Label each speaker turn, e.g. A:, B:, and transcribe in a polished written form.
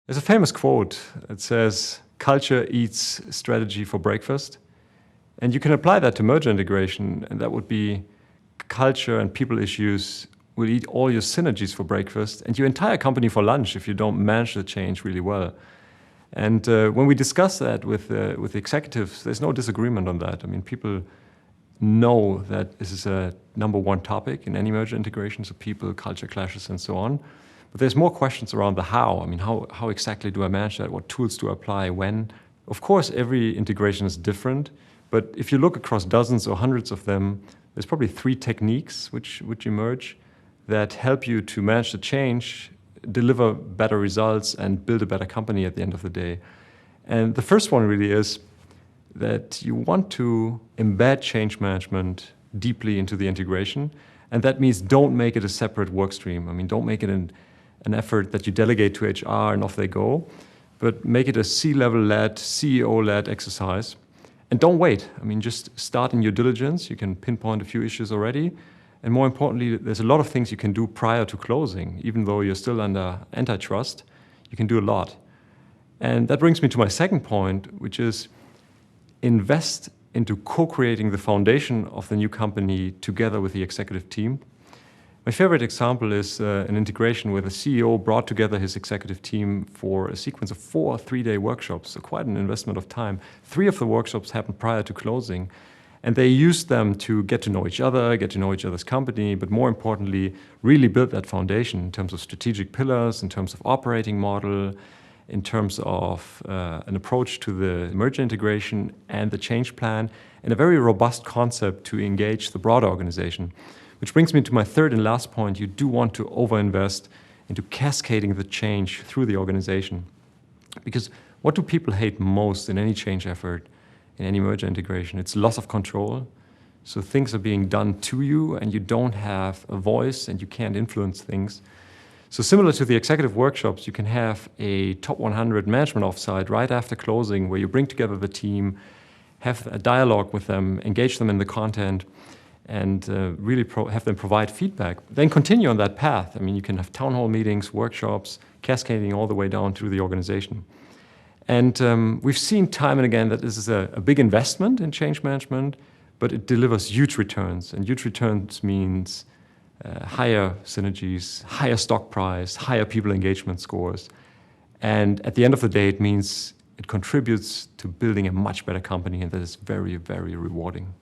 A: There's a famous quote that says, "Culture eats strategy for breakfast." And you can apply that to merger integration, and that would be culture and people issues will eat all your synergies for breakfast and your entire company for lunch if you don't manage the change really well. And when we discuss that with the executives, there's no disagreement on that. I mean, people know that this is a number one topic in any merger integration, so people, culture clashes, and so on. But there's more questions around the how. I mean, how exactly do I manage that? What tools do I apply? When? Of course, every integration is different. But if you look across dozens or hundreds of them, there's probably 3 techniques which emerge that help you to manage the change, deliver better results, and build a better company at the end of the day. And the first one really is that you want to embed change management deeply into the integration. And that means don't make it a separate work stream. I mean, don't make it an effort that you delegate to HR and off they go, but make it a C-level-led, CEO-led exercise. And don't wait. I mean, just start in your diligence. You can pinpoint a few issues already. And more importantly, there's a lot of things you can do prior to closing. Even though you're still under antitrust, you can do a lot. And that brings me to my second point, which is invest into co-creating the foundation of the new company together with the executive team. My favorite example is an integration where the CEO brought together his executive team for a sequence of 4 3-day workshops, so quite an investment of time. 3 of the workshops happened prior to closing, and they used them to get to know each other, get to know each other's company, but more importantly, really build that foundation in terms of strategic pillars, in terms of operating model, in terms of an approach to the merger integration and the change plan, and a very robust concept to engage the broader organization. Which brings me to my third and last point. You do want to overinvest into cascading the change through the organization. Because what do people hate most in any change effort, in any merger integration? It's loss of control. So things are being done to you and you don't have a voice and you can't influence things. So similar to the executive workshops, you can have a top 100 management offsite right after closing where you bring together the team, have a dialogue with them, engage them in the content, and really have them provide feedback. Then continue on that path. I mean, you can have town hall meetings, workshops, cascading all the way down through the organization. And we've seen time and again that this is a big investment in change management, but it delivers huge returns. And huge returns means higher synergies, higher stock price, higher people engagement scores. And at the end of the day, it means it contributes to building a much better company, and that is very, very rewarding.